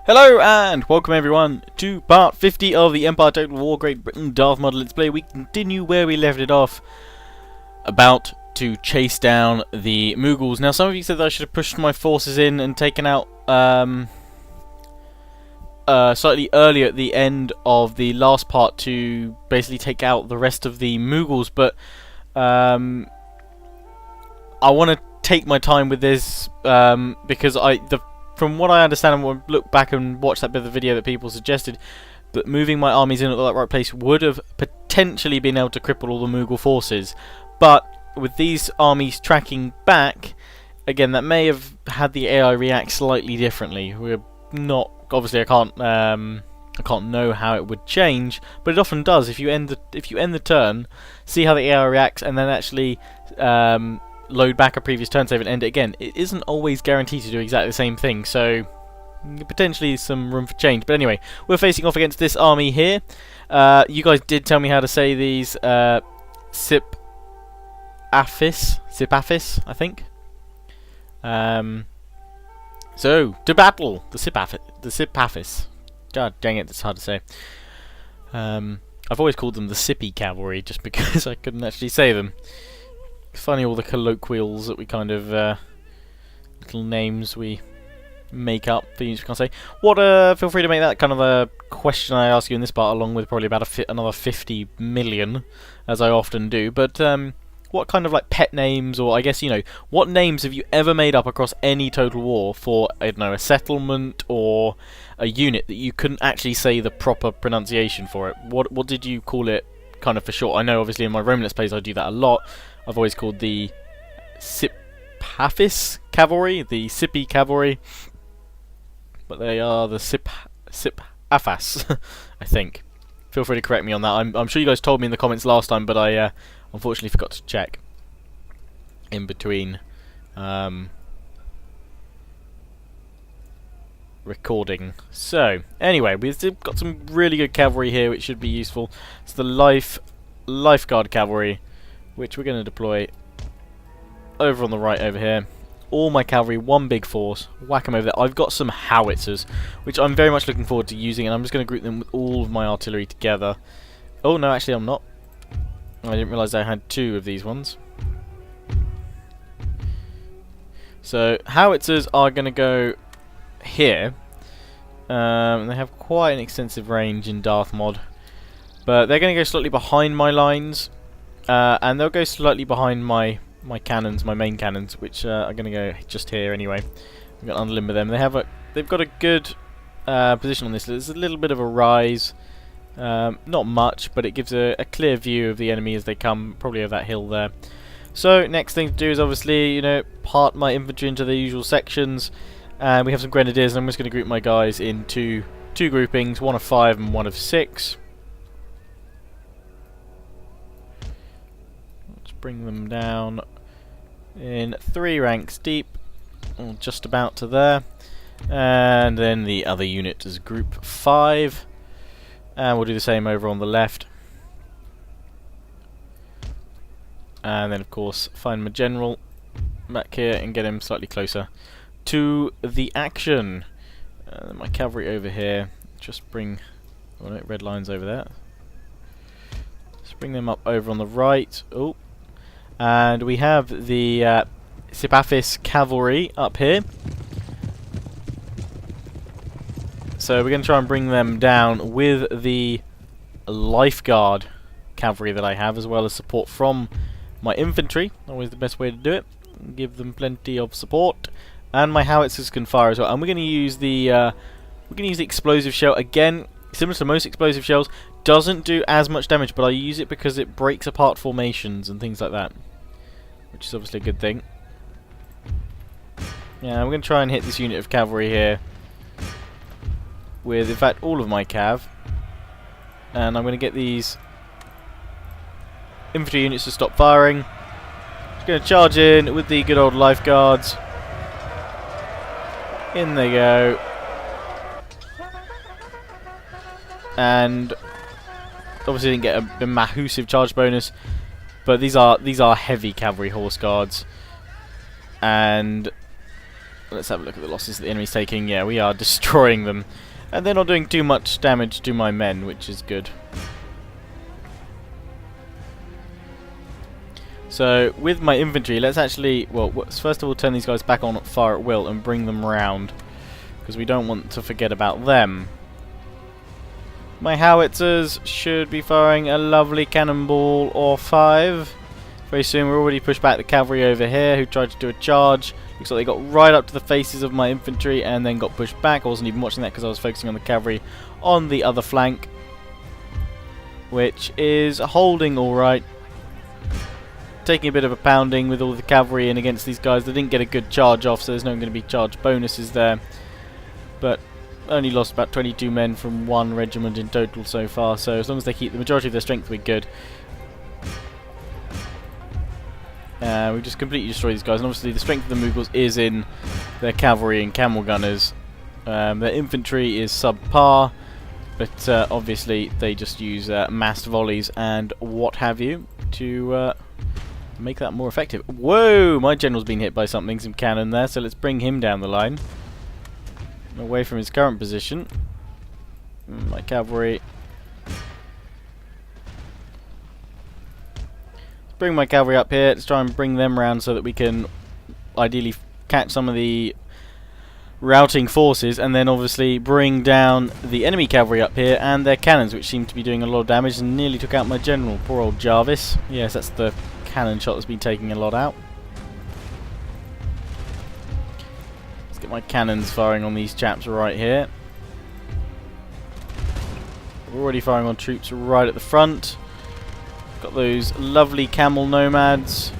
Hello and welcome everyone to part 50 of the Empire Total War Great Britain Darthmod Let's Play. We continue where we left it off, about to chase down the Mughals. Now some of you said that I should have pushed my forces in and taken out slightly earlier at the end of the last part to basically take out the rest of the Mughals, but I want to take my time with this because from what I understand, and when I look back and watch that bit of the video that people suggested, that moving my armies in at the right place would have potentially been able to cripple all the Mughal forces. But with these armies tracking back, again, that may have had the AI react slightly differently. We're not obviously I can't know how it would change, but it often does. If you end the turn, see how the AI reacts, and then actually load back a previous turn save and end it again. It isn't always guaranteed to do exactly the same thing, so potentially some room for change. But anyway, we're facing off against this army here. You guys did tell me how to say these Sipaphis, I think. So to battle the Sipaphis. God dang it, it's hard to say. I've always called them the Sippy Cavalry just because I couldn't actually say them. Funny all the colloquials that we kind of little names we make up for units we can't say. Feel free to make that kind of a question I ask you in this part, along with probably about another 50 million, as I often do. But what kind of like pet names, or I guess what names have you ever made up across any Total War for, I don't know, a settlement or a unit that you couldn't actually say the proper pronunciation for it? What did you call it, kind of for short? I know obviously in my Roman Let's Plays I do that a lot. I've always called the Sipaphis Cavalry the Sippy Cavalry, but they are the Sipaphas, I think. Feel free to correct me on that. I'm sure you guys told me in the comments last time, but I unfortunately forgot to check in between recording. So anyway, we've got some really good cavalry here, which should be useful. It's the Lifeguard Cavalry, which we're going to deploy over on the right over here. All my cavalry, one big force, whack them over there. I've got some howitzers, which I'm very much looking forward to using, and I'm just going to group them with all of my artillery together. Oh no, actually I'm not. I didn't realise I had two of these ones. So howitzers are going to go here. They have quite an extensive range in Darthmod, but they're going to go slightly behind my lines. And they'll go slightly behind my cannons, my main cannons, which are going to go just here anyway. I'm going to underlimber them. They've got a good position on this. There's a little bit of a rise, not much, but it gives a clear view of the enemy as they come, probably over that hill there. So next thing to do is obviously, part my infantry into the usual sections, and we have some grenadiers. And I'm just going to group my guys into two groupings, one of 5 and one of 6. Bring them down in 3 ranks deep, or just about to there, and then the other unit is group 5, and we'll do the same over on the left, and then of course find my general back here and get him slightly closer to the action. My cavalry over here, just bring red lines over there, just bring them up over on the right. Oh, and we have the Sipaphis Cavalry up here. So we're going to try and bring them down with the Lifeguard Cavalry that I have, as well as support from my infantry. Always the best way to do it. Give them plenty of support. And my howitzers can fire as well. And we're going to use the explosive shell again. Similar to most explosive shells, doesn't do as much damage, but I use it because it breaks apart formations and things like that, which is obviously a good thing. Yeah, we're going to try and hit this unit of cavalry here with, in fact, all of my cav, and I'm going to get these infantry units to stop firing. Just going to charge in with the good old lifeguards. In they go. And obviously didn't get a massive charge bonus, but these are heavy cavalry horse guards, and let's have a look at the losses that the enemy's taking. Yeah, we are destroying them. And they're not doing too much damage to my men, which is good. So, with my infantry, let's actually, well, first of all turn these guys back on fire at will and bring them round. Because we don't want to forget about them. My howitzers should be firing a lovely cannonball or 5. Very soon. We're already pushed back the cavalry over here who tried to do a charge. Looks like they got right up to the faces of my infantry and then got pushed back. I wasn't even watching that because I was focusing on the cavalry on the other flank, which is holding alright. Taking a bit of a pounding with all the cavalry in against these guys. They didn't get a good charge off, so there's no going to be charge bonuses there. But only lost about 22 men from one regiment in total so far, so as long as they keep the majority of their strength, we're good. We just completely destroy these guys, and obviously the strength of the Mughals is in their cavalry and camel gunners. Their infantry is subpar, but obviously they just use massed volleys and what have you to make that more effective. Whoa! My general's been hit by something, some cannon there, so let's bring him down the line. Away from his current position. My cavalry. Bring my cavalry up here. Let's try and bring them round so that we can ideally catch some of the routing forces, and then obviously bring down the enemy cavalry up here and their cannons, which seem to be doing a lot of damage and nearly took out my general. Poor old Jarvis. Yes, that's the cannon shot that's been taking a lot out. Let's get my cannons firing on these chaps right here. We're already firing on troops right at the front. Got those lovely camel nomads.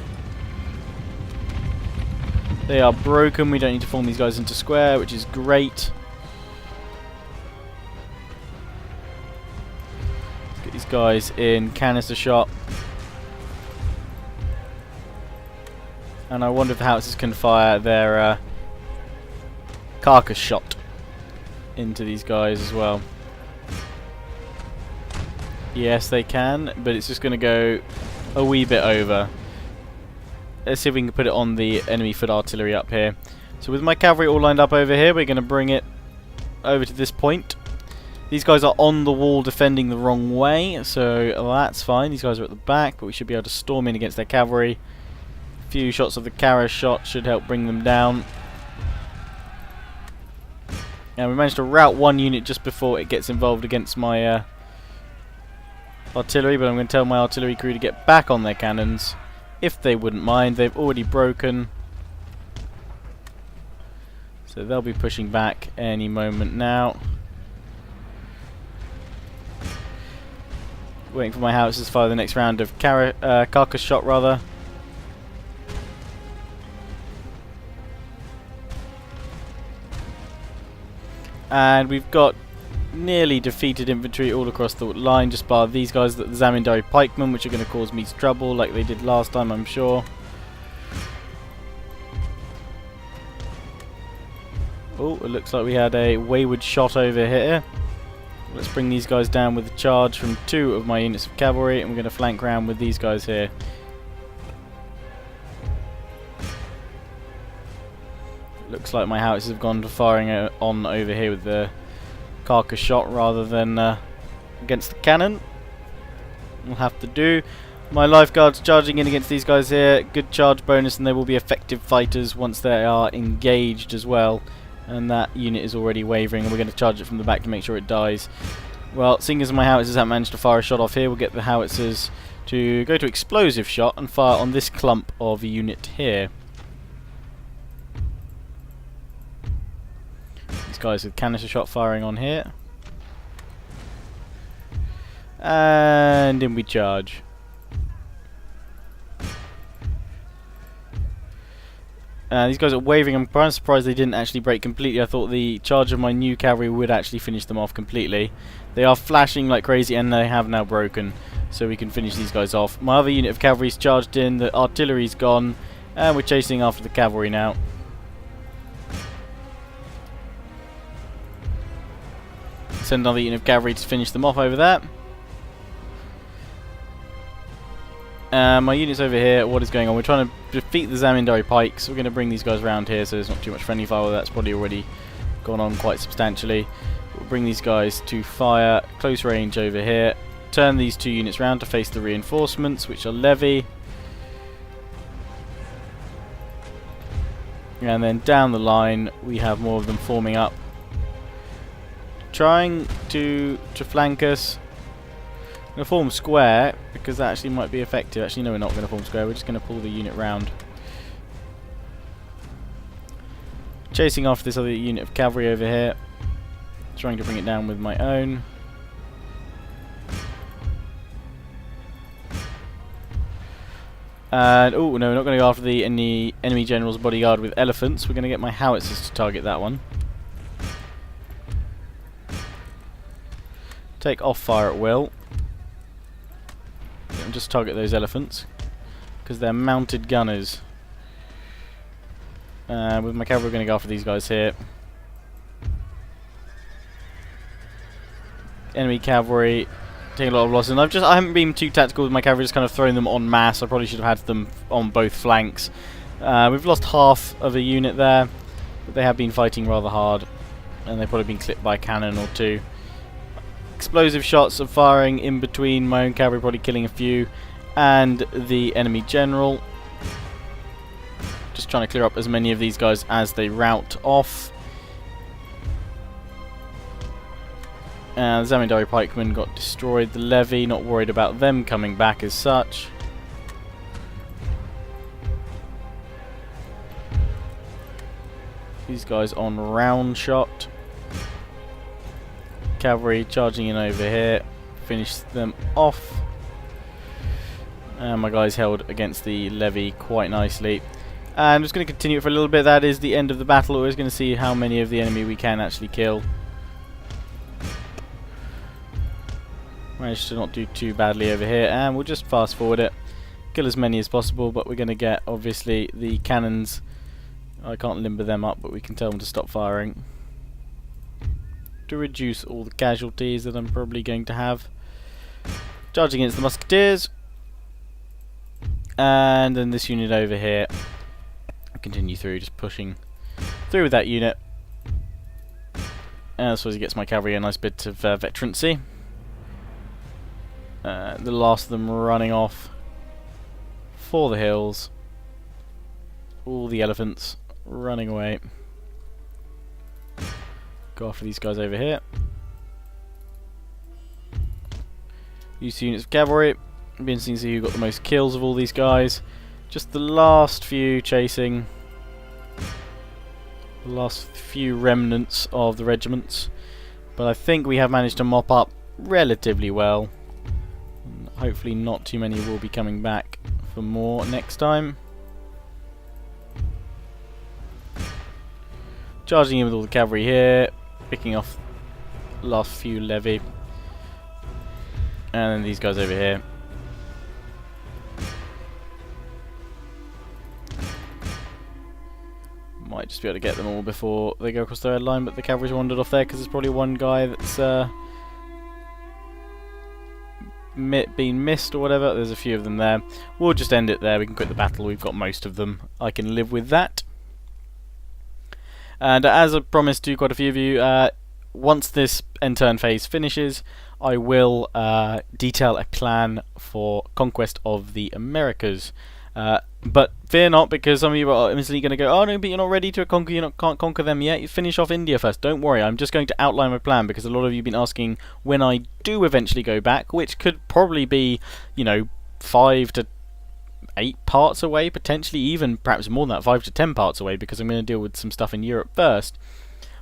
They are broken. We don't need to form these guys into square, which is great. Let's get these guys in canister shot. And I wonder if the howitzers can fire their carcass shot into these guys as well. Yes, they can, but it's just going to go a wee bit over. Let's see if we can put it on the enemy foot artillery up here. So with my cavalry all lined up over here, we're going to bring it over to this point. These guys are on the wall defending the wrong way, so that's fine. These guys are at the back, but we should be able to storm in against their cavalry. A few shots of the Karras shot should help bring them down. And we managed to rout one unit just before it gets involved against my artillery, but I'm going to tell my artillery crew to get back on their cannons if they wouldn't mind. They've already broken, so they'll be pushing back any moment now. Waiting for my howitzers to fire the next round of carcass shot rather. And we've got nearly defeated infantry all across the line, just bar these guys, the Zamindari pikemen, which are going to cause me trouble like they did last time, I'm sure. Oh, it looks like we had a wayward shot over here. Let's bring these guys down with a charge from 2 of my units of cavalry, and we're going to flank round with these guys here. Looks like my howitzers have gone to firing on over here with the carcass shot rather than against the cannon. We'll have to do. My lifeguards charging in against these guys here. Good charge bonus, and they will be effective fighters once they are engaged as well. And that unit is already wavering, and we're going to charge it from the back to make sure it dies. Well, seeing as my howitzers haven't managed to fire a shot off here, we'll get the howitzers to go to explosive shot and fire on this clump of a unit here. These guys with canister shot firing on here. And in we charge. These guys are wavering. I'm quite surprised they didn't actually break completely. I thought the charge of my new cavalry would actually finish them off completely. They are flashing like crazy, and they have now broken, so we can finish these guys off. My other unit of cavalry's charged in, the artillery's gone, and we're chasing after the cavalry now. Send another unit of cavalry to finish them off over there. My unit's over here. What is going on? We're trying to defeat the Zamindari pikes. We're going to bring these guys around here so there's not too much friendly fire. That's probably already gone on quite substantially. We'll bring these guys to fire. Close range over here. Turn these 2 units round to face the reinforcements, which are levy. And then down the line, we have more of them forming up. Trying to flank us. I'm going to form square, because that actually might be effective. Actually, no, we're not going to form square. We're just going to pull the unit round. Chasing after this other unit of cavalry over here. Trying to bring it down with my own. And, oh, no, we're not going to go after the enemy general's bodyguard with elephants. We're going to get my howitzers to target that one. Take off fire at will. And just target those elephants, because they're mounted gunners. With my cavalry, we're going to go after these guys here. Enemy cavalry taking a lot of losses. And I haven't been too tactical with my cavalry, just kind of throwing them en masse. I probably should have had them on both flanks. We've lost half of a unit there, but they have been fighting rather hard, and they've probably been clipped by a cannon or 2. Explosive shots are firing in between my own cavalry, probably killing a few, and the enemy general. Just trying to clear up as many of these guys as they rout off. And the Zamindari pikemen got destroyed. The levy, not worried about them coming back as such. These guys on round shot. Cavalry charging in over here, finish them off. And my guys held against the levy quite nicely. And I'm just going to continue it for a little bit. That is the end of the battle. We're just going to see how many of the enemy we can actually kill. Managed to not do too badly over here, and we'll just fast forward it. Kill as many as possible, but we're going to get, obviously, the cannons. I can't limber them up, but we can tell them to stop firing, to reduce all the casualties that I'm probably going to have. Charging against the musketeers. And then this unit over here. Continue through, just pushing through with that unit. And I suppose he gets my cavalry a nice bit of veterancy. The last of them running off for the hills. All the elephants running away. Go after these guys over here. Use the units of cavalry. It'll be interesting to see who got the most kills of all these guys. Just the last few chasing. The last few remnants of the regiments. But I think we have managed to mop up relatively well. And hopefully not too many will be coming back for more next time. Charging in with all the cavalry here. Picking off the last few levy. And then these guys over here. Might just be able to get them all before they go across the red line, but the cavalry's wandered off there because there's probably one guy that's been missed or whatever. There's a few of them there. We'll just end it there. We can quit the battle. We've got most of them. I can live with that. And as I promised to quite a few of you, once this end turn phase finishes, I will detail a plan for conquest of the Americas. But fear not, because some of you are instantly going to go, oh no, but you're not ready to conquer, can't conquer them yet, you finish off India first. Don't worry, I'm just going to outline my plan, because a lot of you have been asking when I do eventually go back, which could probably be, 5 to 8 parts away, potentially even perhaps more than that, 5 to 10 parts away, because I'm going to deal with some stuff in Europe first.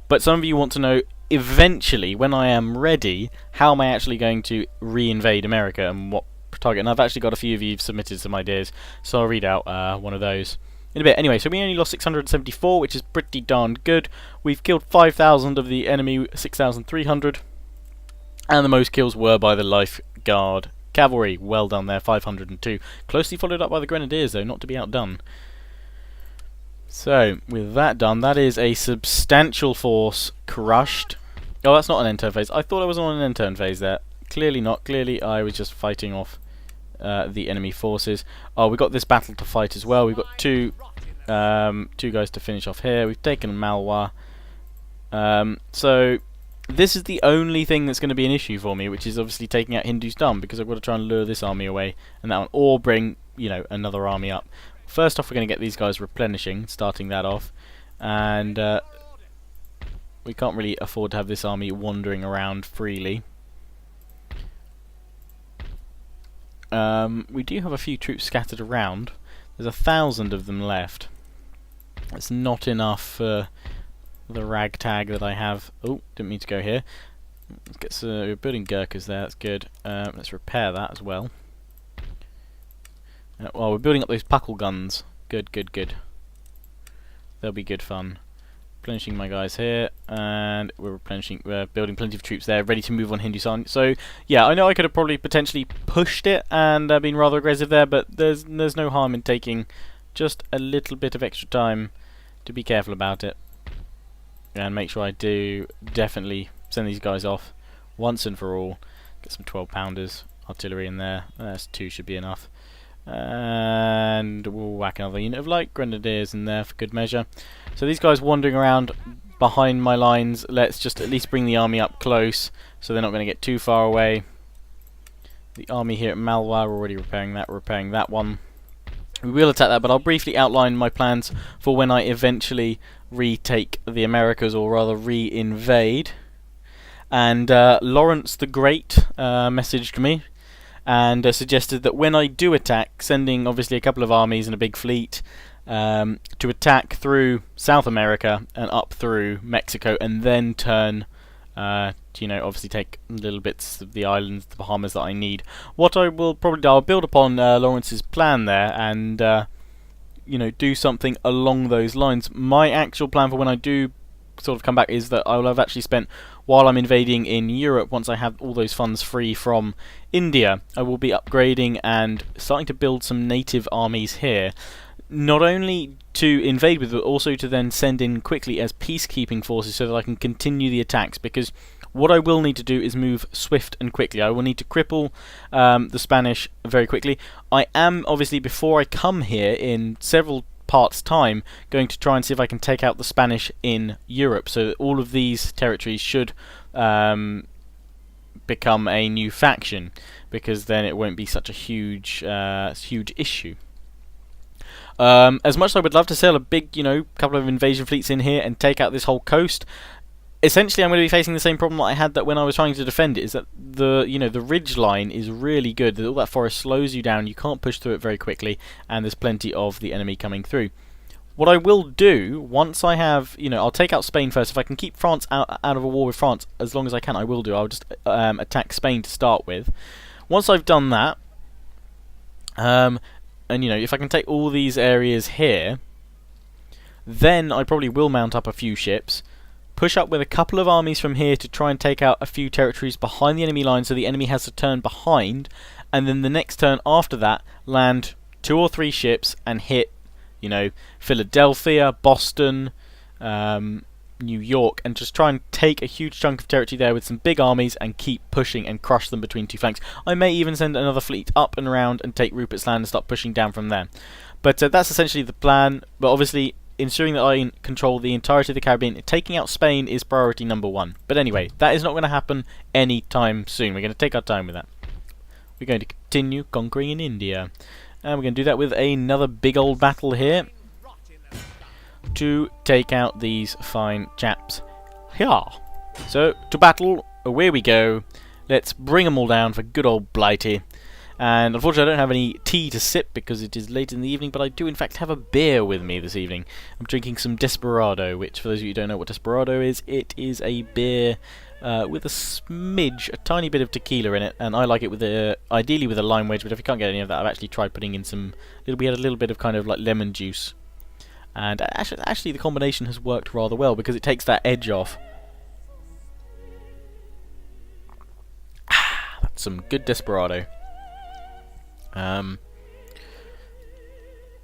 But some of you want to know, eventually, when I am ready, how am I actually going to re-invade America, and what target. And I've actually got a few of you submitted some ideas, so I'll read out one of those in a bit. Anyway, so we only lost 674, which is pretty darn good. We've killed 5,000 of the enemy, 6,300, and the most kills were by the Life Guard cavalry. Well done there, 502. Closely followed up by the Grenadiers, though, not to be outdone. So, with that done, that is a substantial force crushed. Oh, that's not an end turn phase. I thought I was on an end turn phase there. Clearly not. Clearly I was just fighting off the enemy forces. Oh, we've got this battle to fight as well. We've got two guys to finish off here. We've taken Malwa. So this is the only thing that's going to be an issue for me, which is obviously taking out Hindustan, because I've got to try and lure this army away and that one, or bring, you know, another army up. First off, we're going to get these guys replenishing, starting that off, and we can't really afford to have this army wandering around freely. We do have a few troops scattered around. There's 1,000 of them left. It's not enough for the ragtag that I have. Oh, didn't mean to go here. Let's get some, we're building Gurkhas there, that's good. Let's repair that as well. Well, we're building up those puckle guns. Good, good, good. They'll be good fun. Replenishing my guys here, and we're building plenty of troops there, ready to move on Hindustan. So, yeah, I know I could have probably potentially pushed it and been rather aggressive there, but there's no harm in taking just a little bit of extra time to be careful about it. And make sure I do definitely send these guys off once and for all. Get some 12-pounders, artillery in there. That's 2 should be enough. And we'll whack another unit of light grenadiers in there for good measure. So these guys wandering around behind my lines, let's just at least bring the army up close so they're not going to get too far away. The army here at Malwa, we're already repairing that one. We will attack that, but I'll briefly outline my plans for when I eventually retake the Americas, or rather re-invade. And Lawrence the Great messaged me and suggested that when I do attack, sending obviously a couple of armies and a big fleet to attack through South America and up through Mexico, and then turn, you know, obviously take little bits of the islands, the Bahamas that I need. What I will probably do, I'll build upon Lawrence's plan there, and you know, do something along those lines. My actual plan for when I do sort of come back is that I will have actually spent, while I'm invading in Europe, once I have all those funds free from India, I will be upgrading and starting to build some native armies here, not only to invade with, but also to then send in quickly as peacekeeping forces so that I can continue the attacks, because what I will need to do is move swift and quickly. I will need to cripple the Spanish very quickly. I am, obviously, before I come here in several parts' time, going to try and see if I can take out the Spanish in Europe, so that all of these territories should become a new faction, because then it won't be such a huge issue. As much as I would love to sail a big, you know, couple of invasion fleets in here and take out this whole coast, essentially I'm going to be facing the same problem that I had that when I was trying to defend it, is that the ridge line is really good. All that forest slows you down, you can't push through it very quickly, and there's plenty of the enemy coming through. What I will do, once I have, you know, I'll take out Spain first. If I can keep France out of a war with France as long as I can, I will do. I'll just attack Spain to start with. Once I've done that, and you know, if I can take all these areas here, then I probably will mount up a few ships, push up with a couple of armies from here to try and take out a few territories behind the enemy line, so the enemy has to turn behind, and then the next turn after that land 2 or 3 ships and hit, you know, Philadelphia, Boston, New York, and just try and take a huge chunk of territory there with some big armies and keep pushing and crush them between 2 flanks. I may even send another fleet up and around and take Rupert's Land and start pushing down from there. But that's essentially the plan. But obviously, ensuring that I control the entirety of the Caribbean, taking out Spain is priority number 1. But anyway, that is not going to happen anytime soon. We're going to take our time with that. We're going to continue conquering in India. And we're going to do that with another big old battle here to take out these fine chaps here. So, to battle, away we go. Let's bring them all down for good old Blighty. And unfortunately I don't have any tea to sip because it is late in the evening, but I do in fact have a beer with me this evening. I'm drinking some Desperado, which, for those of you who don't know what Desperado is, it is a beer with a smidge, a tiny bit of tequila in it, and I like it with ideally with a lime wedge, but if you can't get any of that, I've actually tried putting in we had a little bit of kind of like lemon juice. And actually the combination has worked rather well because it takes that edge off. That's some good Desperado.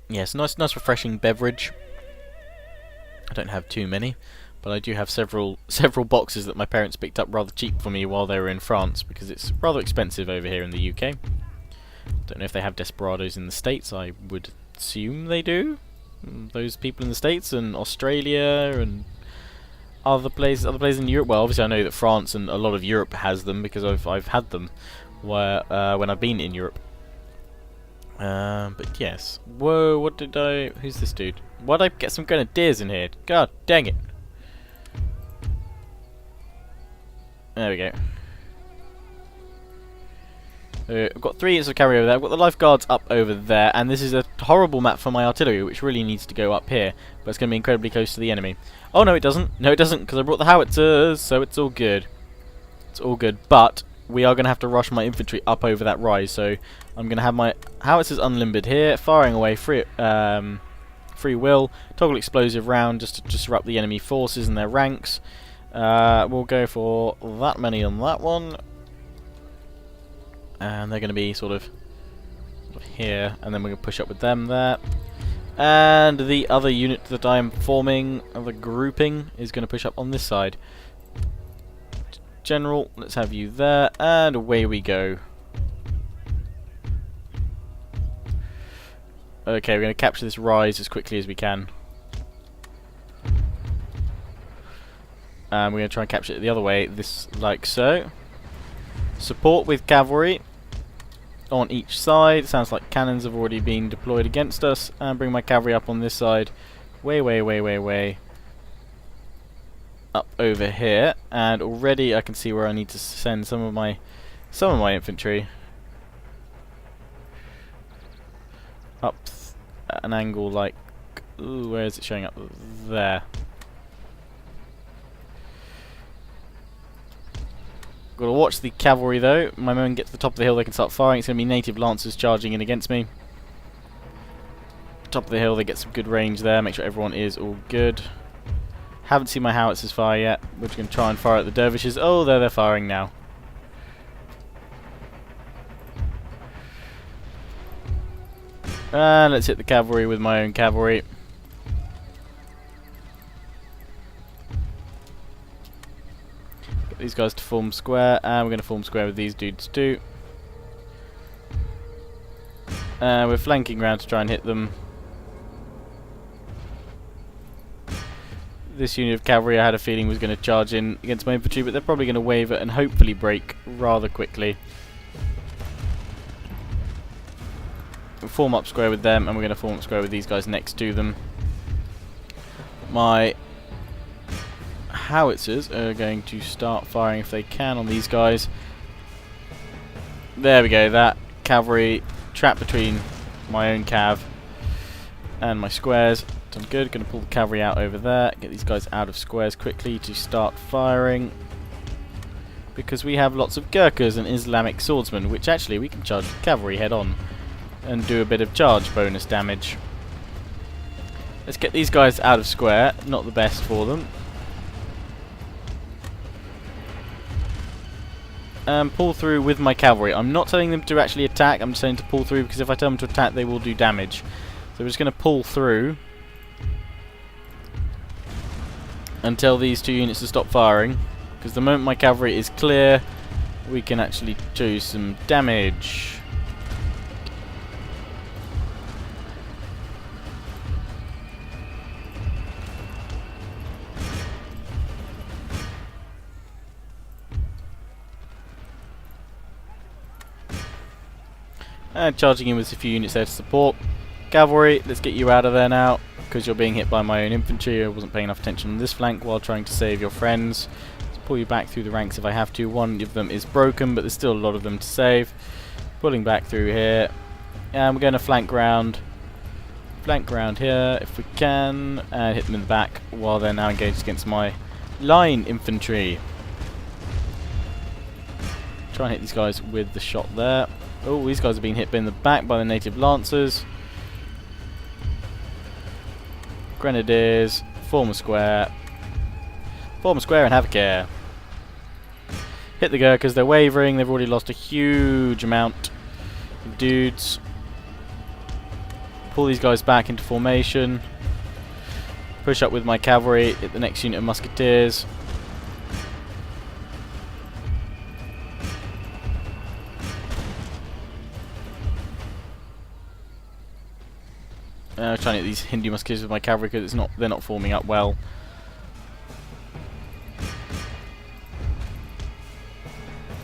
Yes, nice refreshing beverage. I don't have too many, but I do have several boxes that my parents picked up rather cheap for me while they were in France, because it's rather expensive over here in the UK. Don't know if they have desperados in the States. I would assume they do. Those people in the States and Australia and other places in Europe. Well, obviously I know that France and a lot of Europe has them because I've had them when I've been in Europe. But yes. Whoa, what did I... Who's this dude? Why'd I get some grenadiers in here? God dang it. There we go. I've got 3 units of cavalry over there. I've got the lifeguards up over there, and this is a horrible map for my artillery, which really needs to go up here, but it's going to be incredibly close to the enemy. Oh, no it doesn't. No it doesn't, because I brought the howitzers, so it's all good. It's all good, but we are going to have to rush my infantry up over that rise, so I'm going to have my howitzers unlimbered here, firing away free will, toggle explosive round just to disrupt the enemy forces and their ranks. We'll go for that many on that one. And they're going to be sort of here, and then we're going to push up with them there. And the other unit that I am forming, the grouping, is going to push up on this side. General, let's have you there, and away we go. Okay, we're going to capture this rise as quickly as we can. And we're going to try and capture it the other way, this like so. Support with cavalry on each side. Sounds like cannons have already been deployed against us. And bring my cavalry up on this side. Way up over here. And already I can see where I need to send some of my infantry up at an angle like... Ooh, where is it showing up? There. Got to watch the cavalry though. My men get to the top of the hill, they can start firing. It's going to be native lancers charging in against me. Top of the hill, they get some good range there. Make sure everyone is all good. Haven't seen my howitzers fire yet. We're just going to try and fire at the dervishes. Oh, there they're firing now. And let's hit the cavalry with my own cavalry. These guys to form square, and we're going to form square with these dudes too. We're flanking round to try and hit them. This unit of cavalry I had a feeling was going to charge in against my infantry, but they're probably going to waver and hopefully break rather quickly. We'll form up square with them, and we're going to form up square with these guys next to them. My howitzers are going to start firing if they can on these guys. There we go, that cavalry trapped between my own cav and my squares. Done good. Going to pull the cavalry out over there, get these guys out of squares quickly to start firing, because we have lots of Gurkhas and Islamic swordsmen, which actually we can charge the cavalry head on and do a bit of charge bonus damage. Let's get these guys out of square, not the best for them. Pull through with my cavalry. I'm not telling them to actually attack, I'm just saying to pull through, because if I tell them to attack they will do damage. So we're just going to pull through until these two units have stopped firing, because the moment my cavalry is clear we can actually do some damage. And charging in with a few units there to support. Cavalry, let's get you out of there now, because you're being hit by my own infantry. I wasn't paying enough attention on this flank while trying to save your friends. Let's pull you back through the ranks if I have to. One of them is broken, but there's still a lot of them to save. Pulling back through here. And we're going to flank round here if we can, and hit them in the back while they're now engaged against my line infantry. Try and hit these guys with the shot there. Oh, these guys are being hit in the back by the native lancers. Grenadiers, form a square and have a care. Hit the Gurkhas, they're wavering, they've already lost a huge amount of dudes. Pull these guys back into formation. Push up with my cavalry, hit the next unit of musketeers. Trying to hit these Hindu musketeers with my cavalry because they're not forming up well.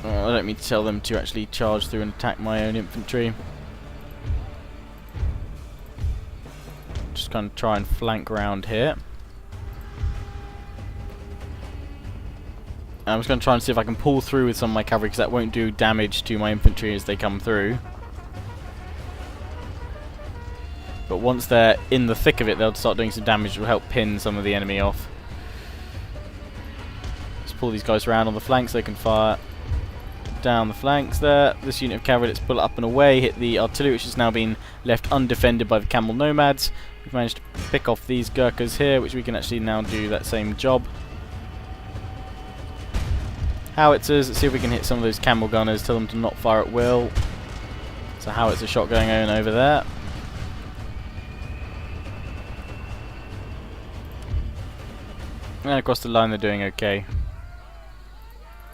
I don't mean to tell them to actually charge through and attack my own infantry. Just kind of try and flank around here. I'm just going to try and see if I can pull through with some of my cavalry because that won't do damage to my infantry as they come through. But once they're in the thick of it, they'll start doing some damage, which will help pin some of the enemy off. Let's pull these guys around on the flanks so they can fire down the flanks there. This unit of cavalry, let's pull it up and away, hit the artillery, which has now been left undefended by the camel nomads. We've managed to pick off these Gurkhas here, which we can actually now do that same job. Howitzers, let's see if we can hit some of those camel gunners, tell them to not fire at will. So howitzer shot going on over there. And across the line they're doing okay.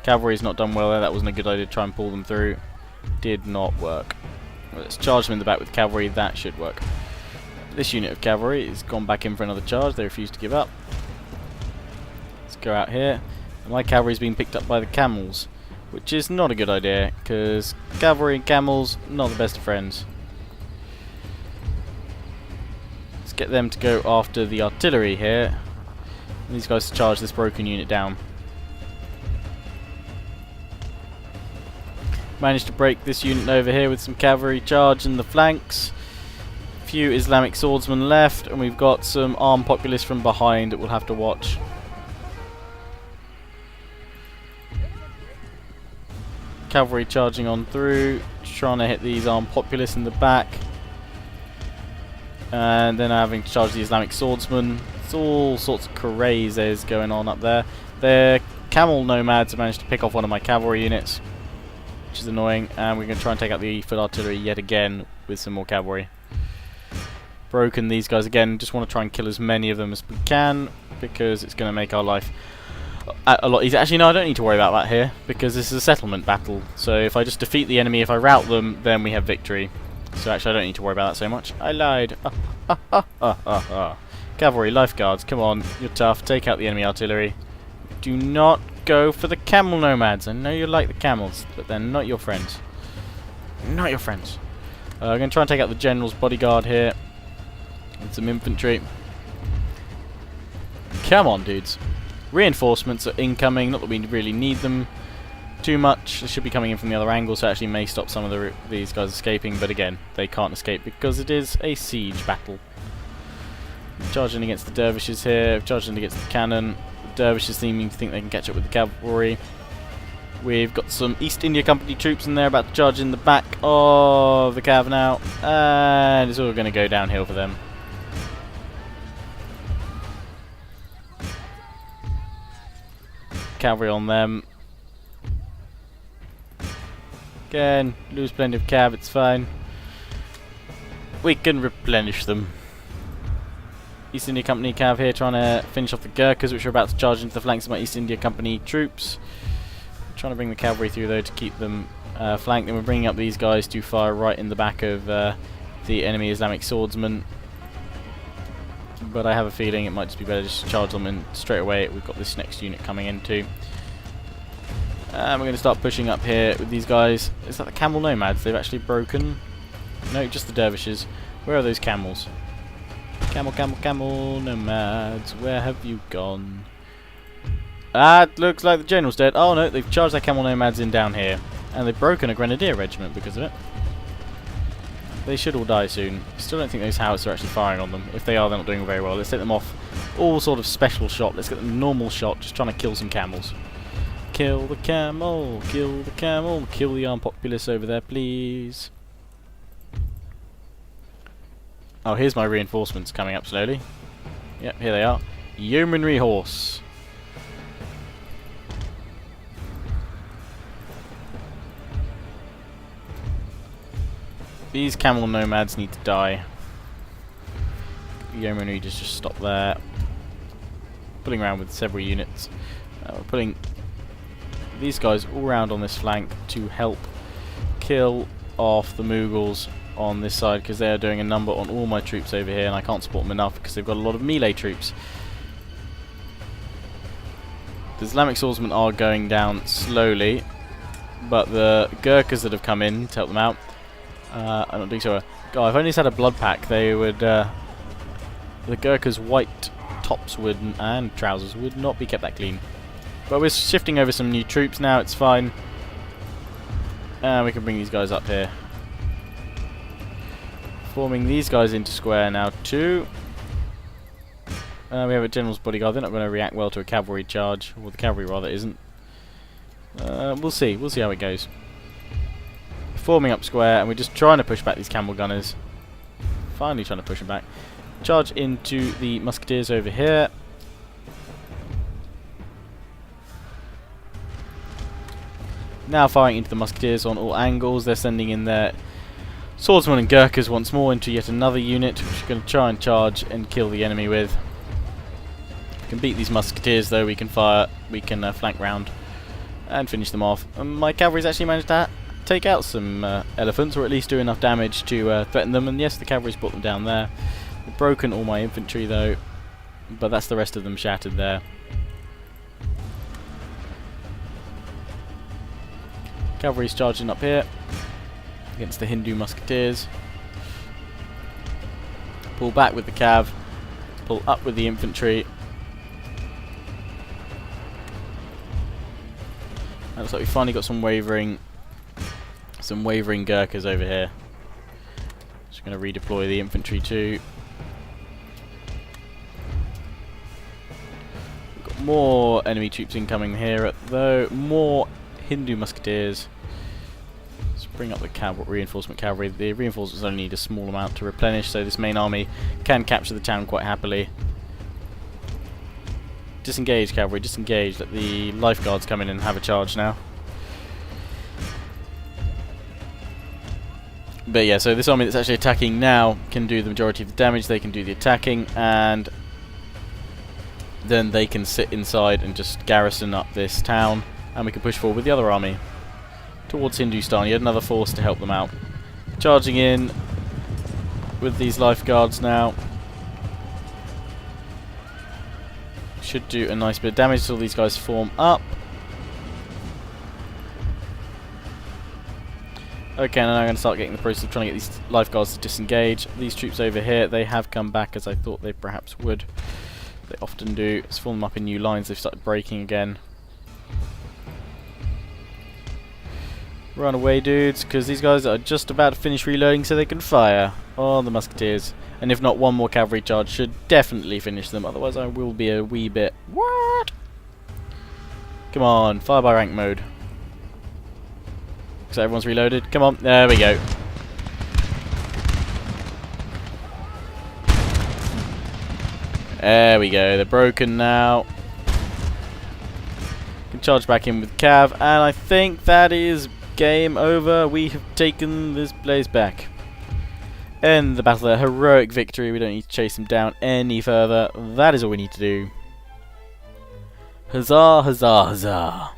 Cavalry's not done well there, that wasn't a good idea to try and pull them through. Did not work. Let's charge them in the back with cavalry, that should work. This unit of cavalry has gone back in for another charge, they refuse to give up. Let's go out here. And my cavalry's been picked up by the camels, which is not a good idea, because cavalry and camels, not the best of friends. Let's get them to go after the artillery here. And these guys to charge this broken unit down. Managed to break this unit over here with some cavalry charge in the flanks. Few Islamic swordsmen left, and we've got some armed populace from behind that we'll have to watch. Cavalry charging on through, trying to hit these armed populace in the back. And then having to charge the Islamic swordsmen. It's all sorts of crazes going on up there. The camel nomads have managed to pick off one of my cavalry units, which is annoying, and we're going to try and take out the foot artillery yet again with some more cavalry. Broken these guys again, just want to try and kill as many of them as we can, because it's going to make our life a lot easier. Actually, no, I don't need to worry about that here, because this is a settlement battle. So if I just defeat the enemy, if I rout them, then we have victory. So actually I don't need to worry about that so much. I lied. Cavalry, lifeguards, come on, you're tough, take out the enemy artillery. Do not go for the camel nomads. I know you like the camels, but they're not your friends. Not your friends. I'm going to try and take out the general's bodyguard here with some infantry. Come on, dudes. Reinforcements are incoming, not that we really need them too much. They should be coming in from the other angle, so actually may stop some of these guys escaping, but again, they can't escape because it is a siege battle. Charging against the dervishes here, charging against the cannon. The dervishes seeming to think they can catch up with the cavalry. We've got some East India Company troops in there about to charge in the back of the cav now, and it's all going to go downhill for them. Cavalry on them. Again, lose plenty of cav, it's fine. We can replenish them. East India Company cav here trying to finish off the Gurkhas, which are about to charge into the flanks of my East India Company troops. Trying to bring the cavalry through though to keep them flanked, and we're bringing up these guys to fire right in the back of the enemy Islamic swordsmen. But I have a feeling it might just be better just to charge them in straight away. We've got this next unit coming in too. And we're going to start pushing up here with these guys. Is that the camel nomads? They've actually broken. No, just the dervishes. Where are those camels? Camel, camel, camel nomads. Where have you gone? Ah, it looks like the general's dead. Oh no, they've charged their camel nomads in down here. And they've broken a grenadier regiment because of it. They should all die soon. Still don't think those howitzers are actually firing on them. If they are, they're not doing very well. Let's take them off. All sort of special shot. Let's get them normal shot, just trying to kill some camels. Kill the camel, kill the camel, kill the armed populace over there, please. Oh, here's my reinforcements coming up slowly. Yep, here they are. Yeomanry horse. These camel nomads need to die. Yeomanry just stop there. Pulling around with several units. We're putting these guys all round on this flank to help kill off the Mughals on this side because they are doing a number on all my troops over here, and I can't support them enough because they've got a lot of melee troops. The Islamic swordsmen are going down slowly, but the Gurkhas that have come in to help them out are not doing so well. God, if only it's had a blood pack, they would. The Gurkhas' white tops and trousers would not be kept that clean. But we're shifting over some new troops now. It's fine. And we can bring these guys up here. Forming these guys into square now too. We have a general's bodyguard. They're not going to react well to a cavalry charge, or the cavalry rather isn't. We'll see. We'll see how it goes. Forming up square, and we're just trying to push back these camel gunners. Finally trying to push them back. Charge into the musketeers over here. Now firing into the musketeers on all angles. They're sending in their swordsmen and Gurkhas once more into yet another unit, which we're going to try and charge and kill the enemy with. We can beat these musketeers though. We can flank round and finish them off. My cavalry's actually managed to take out some elephants, or at least do enough damage to threaten them, and yes, the cavalry's brought them down there. They've broken all my infantry though, but that's the rest of them shattered there. Cavalry's charging up here against the Hindu musketeers. Pull back with the cav, pull up with the infantry. Looks like we finally got some wavering Gurkhas over here. Just going to redeploy the infantry too. We've got more enemy troops incoming here, though. More Hindu musketeers. Let's bring up the reinforcement cavalry. The reinforcements only need a small amount to replenish, so this main army can capture the town quite happily. Disengage, cavalry, disengage. Let the lifeguards come in and have a charge now. But yeah, so this army that's actually attacking now can do the majority of the damage. They can do the attacking, and then they can sit inside and just garrison up this town, and we can push forward with the other army towards Hindustan. Yet another force to help them out. Charging in with these lifeguards now. Should do a nice bit of damage till these guys form up. Okay, now I'm going to start getting the process of trying to get these lifeguards to disengage. These troops over here, they have come back as I thought they perhaps would. They often do. Let's form them up in new lines. They've started breaking again. Run away, dudes, because these guys are just about to finish reloading so they can fire on the musketeers. And if not, one more cavalry charge should definitely finish them. Otherwise, I will be a wee bit... What? Come on, fire by rank mode. So everyone's reloaded. Come on, there we go. There we go. They're broken now. Can charge back in with Cav, and I think that is game over. We have taken this place back. End the battle there. Heroic victory. We don't need to chase them down any further. That is all we need to do. Huzzah, huzzah, huzzah.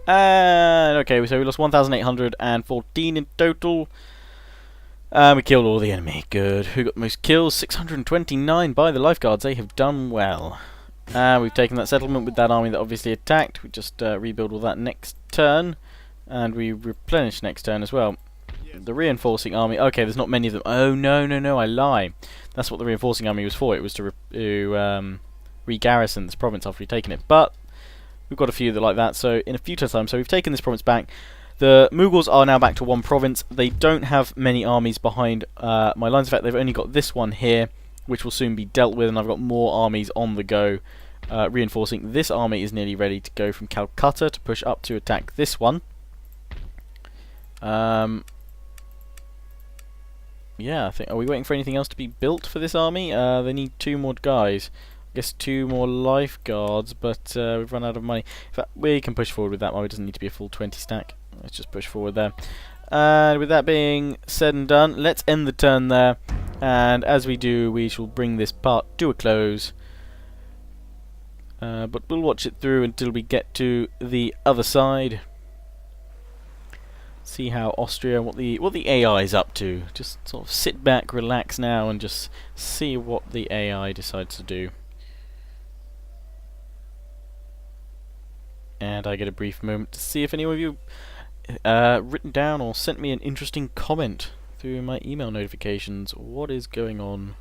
And okay, so we lost 1,814 in total. We killed all the enemy. Good. Who got the most kills? 629 by the lifeguards. They have done well. We've taken that settlement with that army that obviously attacked. We just rebuild all that next turn. And we replenish next turn as well. The reinforcing army. Okay, there's not many of them. Oh, no, I lie. That's what the reinforcing army was for. It was to re-garrison this province after we'd taken it. But we've got a few that like that. So in a few times, so we've taken this province back. The Mughals are now back to one province. They don't have many armies behind my lines. In fact, they've only got this one here, which will soon be dealt with, and I've got more armies on the go reinforcing. This army is nearly ready to go from Calcutta to push up to attack this one. Yeah, I think. Are we waiting for anything else to be built for this army? They need 2 more guys. I guess 2 more lifeguards, but we've run out of money. In fact, we can push forward with that one. It doesn't need to be a full 20 stack. Let's just push forward there. And with that being said and done, let's end the turn there. And as we do, we shall bring this part to a close. But we'll watch it through until we get to the other side. See how Austria, what the AI is up to. Just sort of sit back, relax now, and just see what the AI decides to do. And I get a brief moment to see if any of you written down or sent me an interesting comment through my email notifications. What is going on?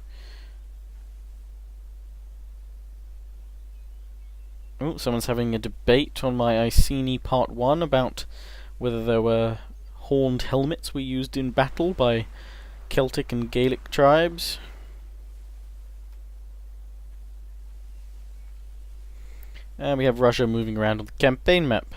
Oh, someone's having a debate on my Iceni Part 1 about whether there were horned helmets were used in battle by Celtic and Gaelic tribes. And we have Russia moving around on the campaign map.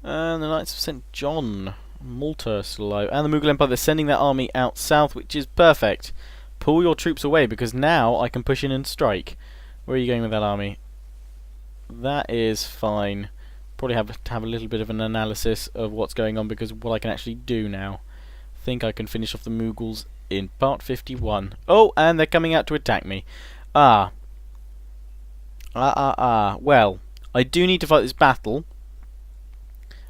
And the Knights of St. John, Malta still alive. And the Mughal Empire, they're sending their army out south, which is perfect. Pull your troops away, because now I can push in and strike. Where are you going with that army? That is fine. Probably have to have a little bit of an analysis of what's going on, because what I can actually do now. I think I can finish off the Mughals in part 51. Oh, and they're coming out to attack me. Well, I do need to fight this battle,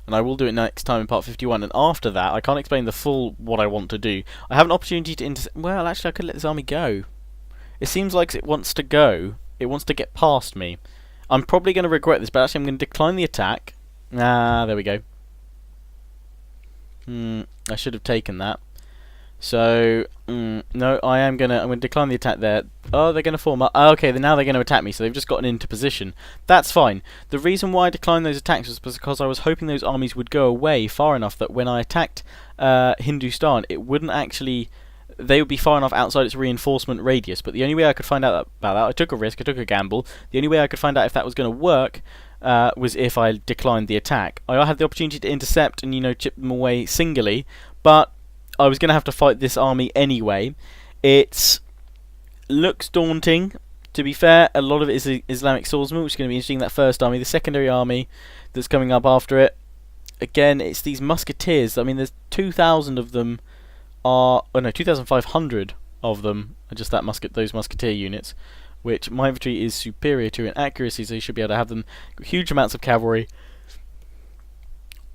and I will do it next time in part 51, and after that I can't explain the full what I want to do. I have an opportunity to intercept. Well, actually I could let this army go. It seems like it wants to go. It wants to get past me. I'm probably going to regret this, but actually I'm going to decline the attack. There we go. I should have taken that. So, no, I'm going to decline the attack there. Oh, they're going to form up. Oh, okay, now they're going to attack me, so they've just gotten into position. That's fine. The reason why I declined those attacks was because I was hoping those armies would go away far enough that when I attacked Hindustan, it wouldn't actually... They would be far enough outside its reinforcement radius, but the only way I could find out about that, I took a risk, I took a gamble, the only way I could find out if that was going to work was if I declined the attack. I had the opportunity to intercept and, you know, chip them away singly, but I was going to have to fight this army anyway. It looks daunting. To be fair, a lot of it is Islamic swordsmen, which is going to be interesting, that first army. The secondary army that's coming up after it, again, it's these musketeers. I mean, there's 2,000 of them. 2,500 of them are just those musketeer units, which my infantry is superior to in accuracy, so you should be able to have them. Huge amounts of cavalry.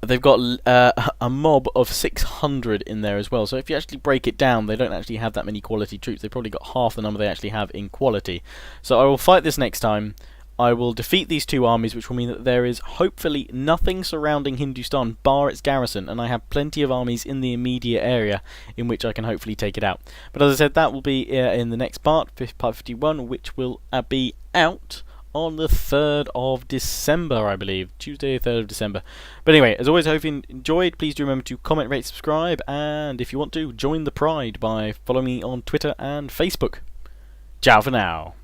They've got a mob of 600 in there as well, so if you actually break it down, they don't actually have that many quality troops. They've probably got half the number they actually have in quality. So I will fight this next time. I will defeat these two armies, which will mean that there is hopefully nothing surrounding Hindustan bar its garrison, and I have plenty of armies in the immediate area in which I can hopefully take it out. But as I said, that will be in the next part 51, which will be out on the 3rd of December, I believe. Tuesday, 3rd of December. But anyway, as always, I hope you enjoyed. Please do remember to comment, rate, subscribe, and if you want to, join the Pride by following me on Twitter and Facebook. Ciao for now.